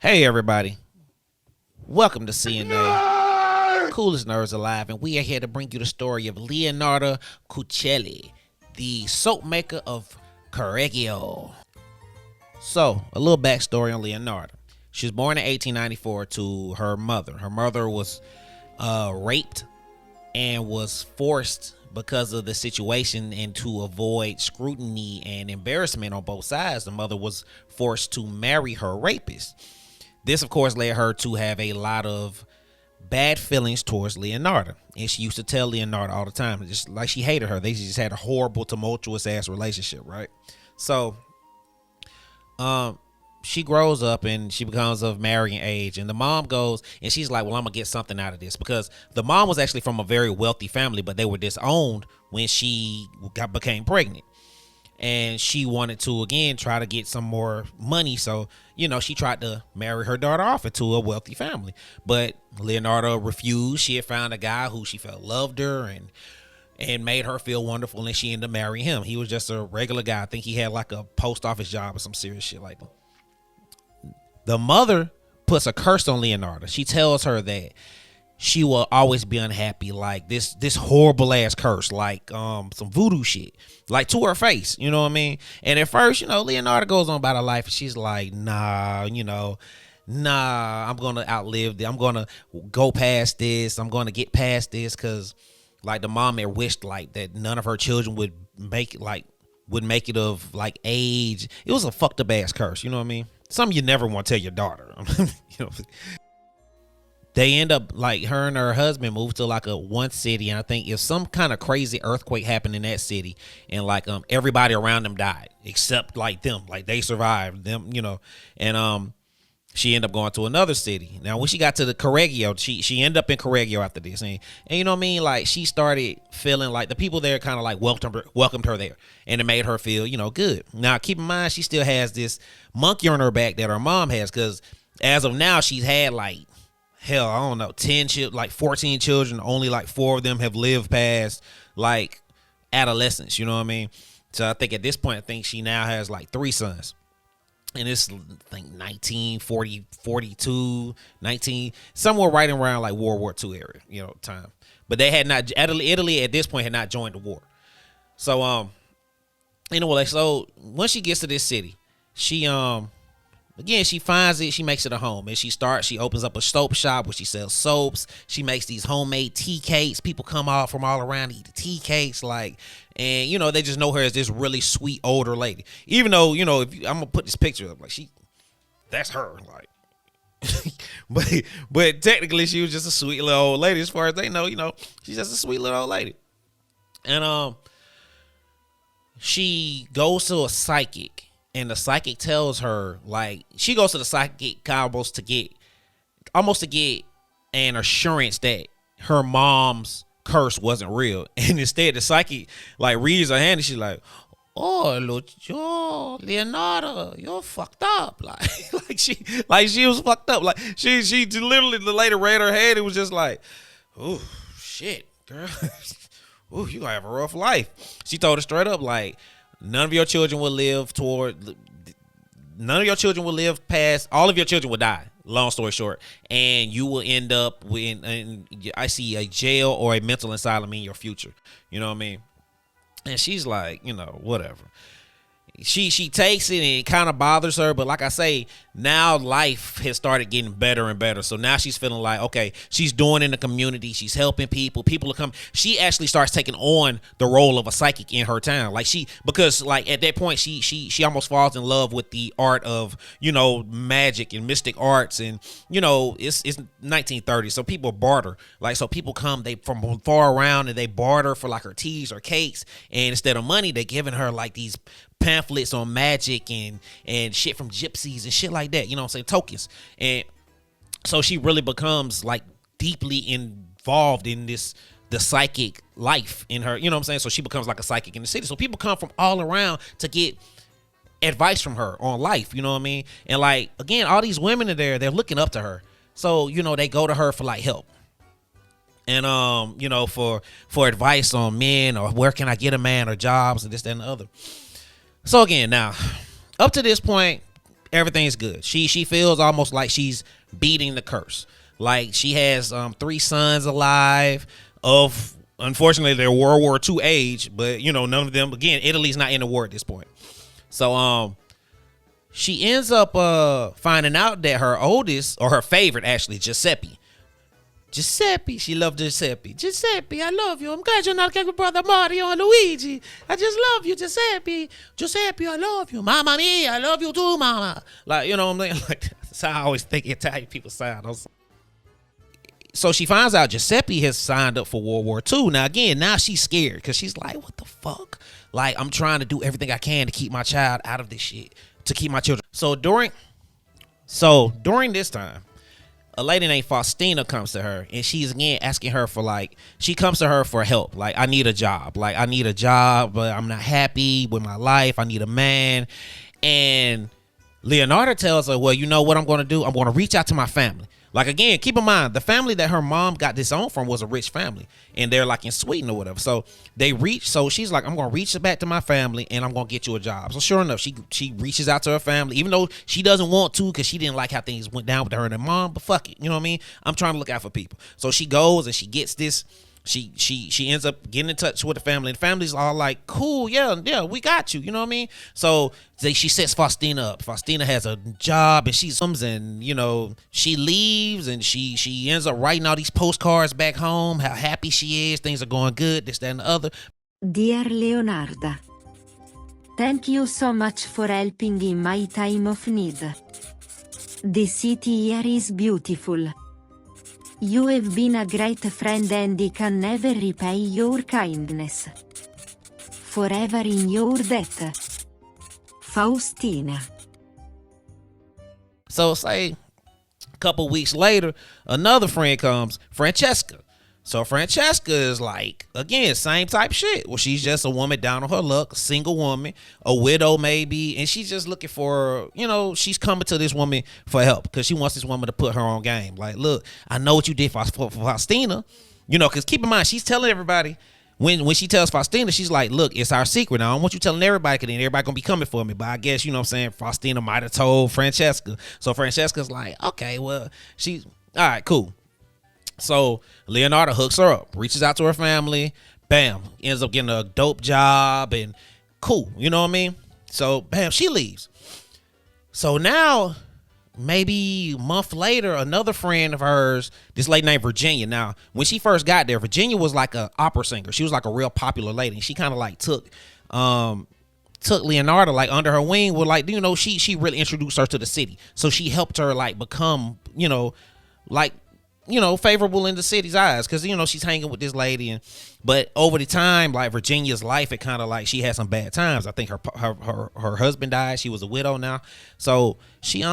Hey everybody, welcome to CNA, coolest nerds alive, and we are here to bring you the story of Leonarda Cianciulli, the soap maker of Correggio. So, a little backstory on Leonarda. She was born in 1894 to her mother. Her mother was raped and was forced because of the situation and to avoid scrutiny and embarrassment on both sides. The mother was forced to marry her rapist. This, of course, led her to have a lot of bad feelings towards Leonarda. And she used to tell Leonarda all the time, just like she hated her. They just had a horrible, tumultuous ass relationship, right? So, she grows up and she becomes of marrying age. And the mom goes and she's like, well, I'm going to get something out of this. Because the mom was actually from a very wealthy family, but they were disowned when she became pregnant. And she wanted to, again, try to get some more money. So, she tried to marry her daughter off into a wealthy family. But Leonarda refused. She had found a guy who she felt loved her and made her feel wonderful. And she ended up marrying him. He was just a regular guy. I think he had like a post office job or some serious shit like that. The mother puts a curse on Leonarda. She tells her that she will always be unhappy, like this horrible ass curse, like some voodoo shit, like to her face, you know what I mean? And at first, Leonarda goes on about her life and she's like, nah, I'm gonna outlive this. I'm gonna go past this. I'm gonna get past this, because like the mom had wished like that none of her children would make it of like age. It was a fucked up ass curse, you know what I mean? Something you never want to tell your daughter. They end up, like, her and her husband moved to like one city, and I think if some kind of crazy earthquake happened in that city, and like everybody around them died except like them, like they survived them, and she ended up going to another city. Now when she got to the Correggio, she ended up in Correggio after this, and you know what I mean, like she started feeling like the people there kind of like welcomed her there, and it made her feel good. Now keep in mind, she still has this monkey on her back that her mom has, because as of now she's had like, hell, I don't know, 14 children. Only like 4 of them have lived past like adolescence. You know what I mean? So I think at this point, I think she now has like 3 sons. And it's, I think, 1940, 42, 19, somewhere right around like World War II area, time. But they had not, Italy at this point had not joined the war. So, anyway, so once she gets to this city, she, again, she finds it, she makes it a home, and she opens up a soap shop where she sells soaps. She makes these homemade tea cakes. People come out from all around to eat the tea cakes, and they just know her as this really sweet older lady. Even though, if I'm gonna put this picture up, like that's her, like, but technically she was just a sweet little old lady. As far as they know, she's just a sweet little old lady. And she goes to a psychic. And the psychic tells her, like, she goes to the psychic almost to get an assurance that her mom's curse wasn't real. And instead, the psychic, like, reads her hand and she's like, oh, Leonarda, you're fucked up. Like she was fucked up. Like, she literally, the lady read her hand. It was just like, oh, shit, girl. Ooh, you gonna have a rough life. She told her straight up, like, none of your children will live past, all of your children will die, long story short, and you will end up in I see a jail or a mental asylum in your future. You know what I mean? And she's like, whatever. She takes it and it kind of bothers her, but like I say, now life has started getting better and better. So now she's feeling like, okay, she's doing in the community, she's helping people are coming. She actually starts taking on the role of a psychic in her town, because at that point she almost falls in love with the art of magic and mystic arts, and it's 1930s, so people barter, so people come from far around and they barter for like her teas or cakes, and instead of money they're giving her like these pamphlets on magic and shit from gypsies and shit like that, tokens. And so she really becomes like deeply involved in the psychic life in her, so she becomes like a psychic in the city. So people come from all around to get advice from her on life, you know what I mean? And like, again, all these women are there, they're looking up to her. So, they go to her for like help. And for advice on men, or where can I get a man, or jobs and this, that, and the other. So again, now, up to this point, Everything's good. She feels almost like she's beating the curse. Like she has 3 sons alive of, unfortunately, they're World War II age, but you know, none of them, again, Italy's not in the war at this point. So she ends up finding out that her oldest, or her favorite actually, Giuseppe, she loved Giuseppe. Giuseppe, I love you. I'm glad you're not like your brother Mario and Luigi. I just love you, Giuseppe. Giuseppe, I love you. Mamma mia, I love you too, mama. Like, you know what I'm saying? Like, that's how I always think Italian people sound. So she finds out Giuseppe has signed up for World War II. Now, again, now she's scared because she's like, what the fuck? Like, I'm trying to do everything I can to keep my child out of this shit, to keep my children. So during this time, a lady named Faustina comes to her, and she's again asking her for, like, she comes to her for help. Like, I need a job. Like, I need a job, but I'm not happy with my life. I need a man. And Leonarda tells her, well, you know what I'm going to do? I'm going to reach out to my family. Like, again, keep in mind, the family that her mom got disowned from was a rich family, and they're like in Sweden or whatever. So so she's like, I'm going to reach back to my family and I'm going to get you a job. So sure enough, she reaches out to her family, even though she doesn't want to, because she didn't like how things went down with her and her mom, but fuck it. You know what I mean? I'm trying to look out for people. So she goes and she gets this. She ends up getting in touch with the family, and the family's all like, cool, yeah, we got you. You know what I mean? So she sets Faustina up. Faustina has a job, and you know, she leaves, and she ends up writing all these postcards back home, how happy she is, things are going good, this, that, and the other. Dear Leonarda, thank you so much for helping in my time of need. The city here is beautiful. You have been a great friend and I can never repay your kindness. Forever in your debt. Faustina. So say a couple weeks later, another friend comes, Francesca. So Francesca is like, again, same type shit. Well, she's just a woman down on her luck, a single woman, a widow maybe, and she's just looking for, you know, she's coming to this woman for help because she wants this woman to put her on game. Like, look, I know what you did for Faustina, you know, because keep in mind, she's telling everybody, when she tells Faustina, she's like, look, it's our secret. Now, I don't want you telling everybody, because then everybody gonna be coming for me. But I guess, you know what I'm saying, Faustina might have told Francesca. So Francesca's like, okay, well, she's, all right, cool. So Leonarda hooks her up, reaches out to her family, bam, ends up getting a dope job, and cool, you know what I mean? So bam, she leaves. So now, maybe a month later, another friend of hers, this lady named Virginia. Now, when she first got there, Virginia was like an opera singer. She was like a real popular lady. And she kind of like took Leonarda like under her wing. With like, you know, she really introduced her to the city. So she helped her like become, you know, like, you know, favorable in the city's eyes, because, you know, she's hanging with this lady. But over the time, like, Virginia's life, it kind of like she had some bad times. I think her husband died. She was a widow now. So she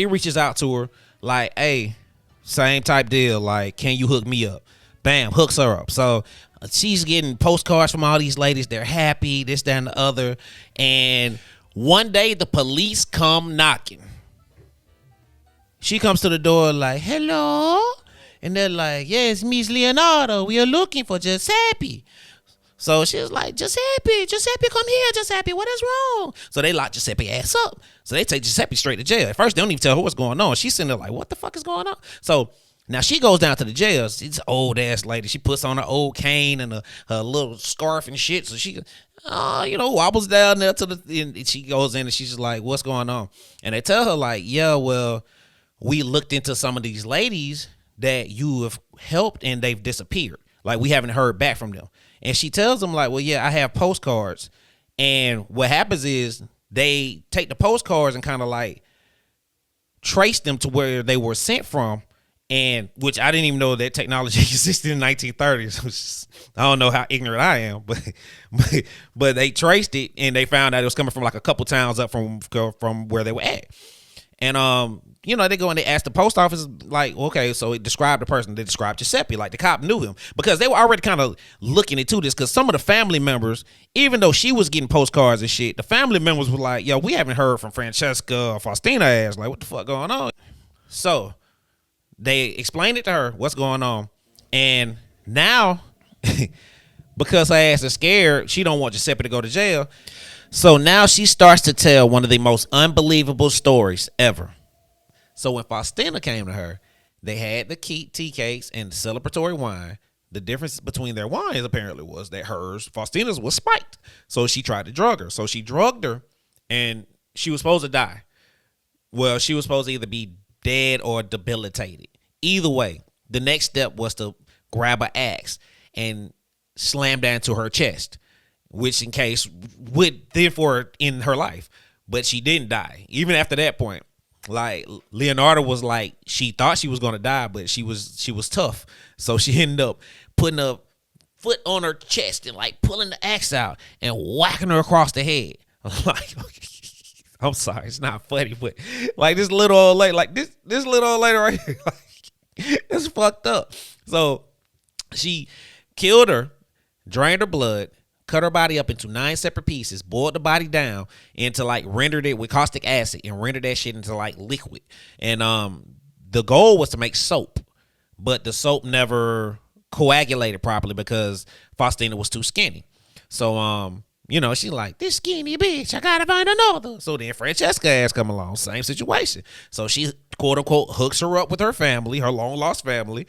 reaches out to her like, hey, same type deal, like, can you hook me up? Bam, hooks her up. So she's getting postcards from all these ladies. They're happy, this, that, and the other. And one day the police come knocking. She comes to the door like, hello? And they're like, yes, Miss Leonarda, we are looking for Giuseppe. So she's like, Giuseppe, come here, Giuseppe, what is wrong? So they lock Giuseppe ass up. So they take Giuseppe straight to jail. At first, they don't even tell her what's going on. She's sitting there like, what the fuck is going on? So now she goes down to the jail. She's an old ass lady. She puts on her old cane and her little scarf and shit. So she, you know, wobbles down there and she goes in and she's just like, what's going on? And they tell her like, yeah, well, we looked into some of these ladies that you have helped and they've disappeared. Like, we haven't heard back from them. And she tells them like, well, yeah, I have postcards. And what happens is they take the postcards and kind of like trace them to where they were sent from. And which I didn't even know that technology existed in the 1930s. I don't know how ignorant I am, but they traced it and they found out it was coming from like a couple towns up from where they were at. And you know, they go and they ask the post office, like, okay, so it described the person. They described Giuseppe, like the cop knew him, because they were already kind of looking into this, because some of the family members, even though she was getting postcards and shit, the family members were like, yo, we haven't heard from Francesca or Faustina ass. Like, what the fuck going on? So they explained it to her, what's going on. And now, because her ass is scared, she don't want Giuseppe to go to jail. So now she starts to tell one of the most unbelievable stories ever. So when Faustina came to her, they had the tea cakes and the celebratory wine. The difference between their wines apparently was that hers, Faustina's, was spiked. So she tried to drug her. So she drugged her, and she was supposed to die. Well, she was supposed to either be dead or debilitated. Either way, the next step was to grab an axe and slam down to her chest, which in case would therefore end her life. But she didn't die. Even after that point, like Leonarda was like, she thought she was gonna die, but she was tough. So she ended up putting a foot on her chest and like pulling the axe out and whacking her across the head. Like, I'm sorry, it's not funny, but like this little old lady, like this little old lady right here, like, it's fucked up. So she killed her, drained her blood, cut her body up into 9 separate pieces, boiled the body down into like rendered it with caustic acid and rendered that shit into like liquid. And the goal was to make soap, but the soap never coagulated properly because Faustina was too skinny. So she's like, this skinny bitch, I gotta find another. So then Francesca ass come along, same situation. So she quote unquote hooks her up with her family, her long lost family.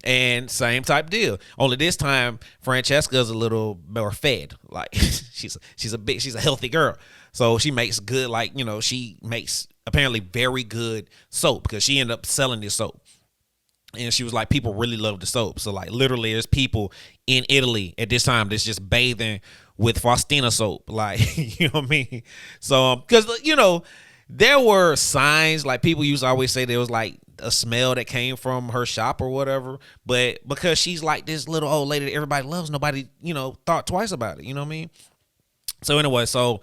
And same type deal. Only this time, Francesca's a little more fed. Like she's a healthy girl. So she makes good, like, she makes apparently very good soap because she ended up selling this soap. And she was like, people really love the soap. So like literally there's people in Italy at this time that's just bathing with Faustina soap. Like, you know what I mean? So because there were signs, like people used to always say there was like a smell that came from her shop or whatever, but because she's like this little old lady that everybody loves, nobody thought twice about it. You know what I mean? So anyway, so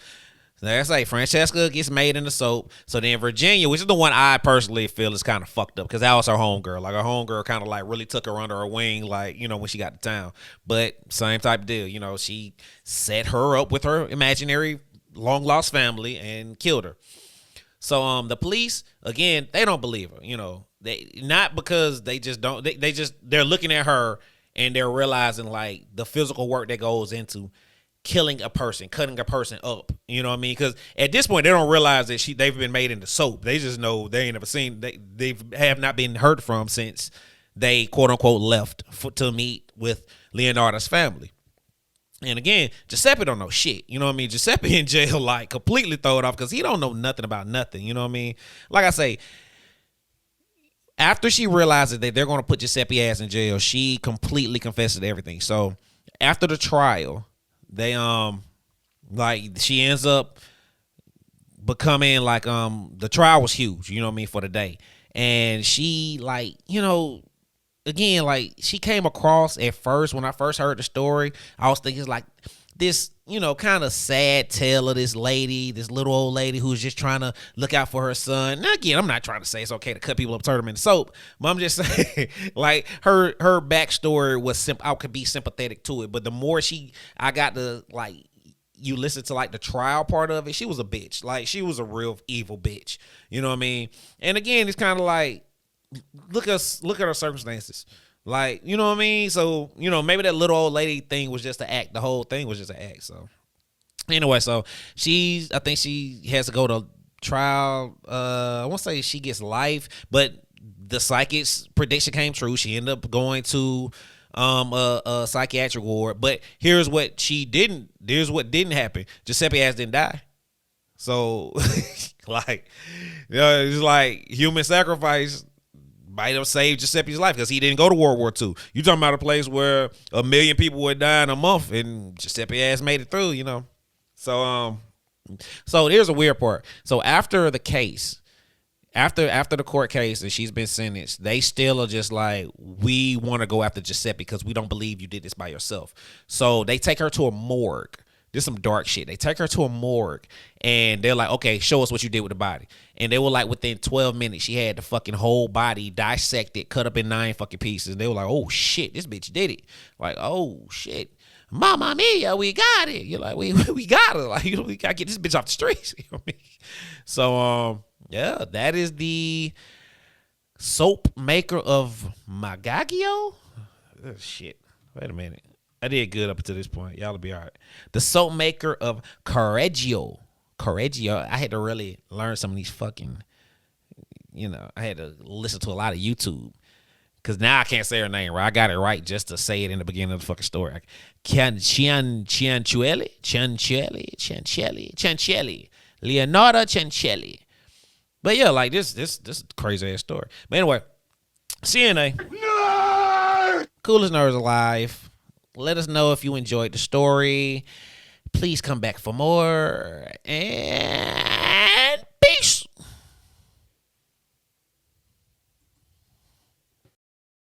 like I say, Francesca gets made in the soap. So then Virginia, which is the one I personally feel is kind of fucked up because that was her homegirl. Like her homegirl kind of like really took her under her wing, like, when she got to town. But same type of deal, she set her up with her imaginary long lost family and killed her. So the police, again, they don't believe her, they not because they just don't, they're looking at her and they're realizing like the physical work that goes into killing a person, cutting a person up, you know what I mean? Because at this point they don't realize that they've been made into soap. They just know they ain't never seen, they have not been heard from since they quote unquote left to meet with Leonarda's family. And again, Giuseppe don't know shit. You know what I mean? Giuseppe in jail, like, completely throw it off because he don't know nothing about nothing. You know what I mean? Like I say, after she realizes that they're going to put Giuseppe ass in jail, she completely confesses everything. So after the trial, they she ends up becoming like the trial was huge. You know what I mean, for the day, and she like again, like she came across at first when I first heard the story, I was thinking like this, kind of sad tale of this lady, this little old lady who's just trying to look out for her son. Now again, I'm not trying to say it's okay to cut people up, turn them into soap, but I'm just saying like her backstory was I could be sympathetic to it, but the more I got to like, you listen to like the trial part of it, she was a bitch. Like she was a real evil bitch. You know what I mean? And again, it's kind of like, look at her circumstances. Like, you know what I mean? So, maybe that little old lady thing was just an act. The whole thing was just an act. So anyway, so I think she has to go to trial. I won't say she gets life, but the psychic's prediction came true. She ended up going to a psychiatric ward. But here's what didn't happen. Giuseppe ass didn't die. So like, it's like human sacrifice might have saved Giuseppe's life because he didn't go to World War II. You talking about a place where 1 million people would die in a month, and Giuseppe ass made it through, So here's a weird part. So after the case, after the court case and she's been sentenced, they still are just like, we want to go after Giuseppe because we don't believe you did this by yourself. So they take her to a morgue. This is some dark shit. They take her to a morgue and they're like, okay, show us what you did with the body. And they were like, within 12 minutes, she had the fucking whole body dissected, cut up in 9 fucking pieces. And they were like, oh shit, this bitch did it. Like, oh shit, Mamma mia, we got it. You're like, we got it. Like, we gotta get this bitch off the streets. You know what I mean? So, yeah, that is the soap maker of Magaggio. Oh, shit. Wait a minute. I did good up until this point. Y'all will be all right. The soap maker of Correggio. Correggio. I had to really learn some of these fucking, I had to listen to a lot of YouTube. Because now I can't say her name right. I got it right just to say it in the beginning of the fucking story. Cianciulli. Leonarda Cianciulli. But yeah, like this crazy ass story. But anyway, CNA. Coolest nerds alive. Let us know if you enjoyed the story. Please come back for more. And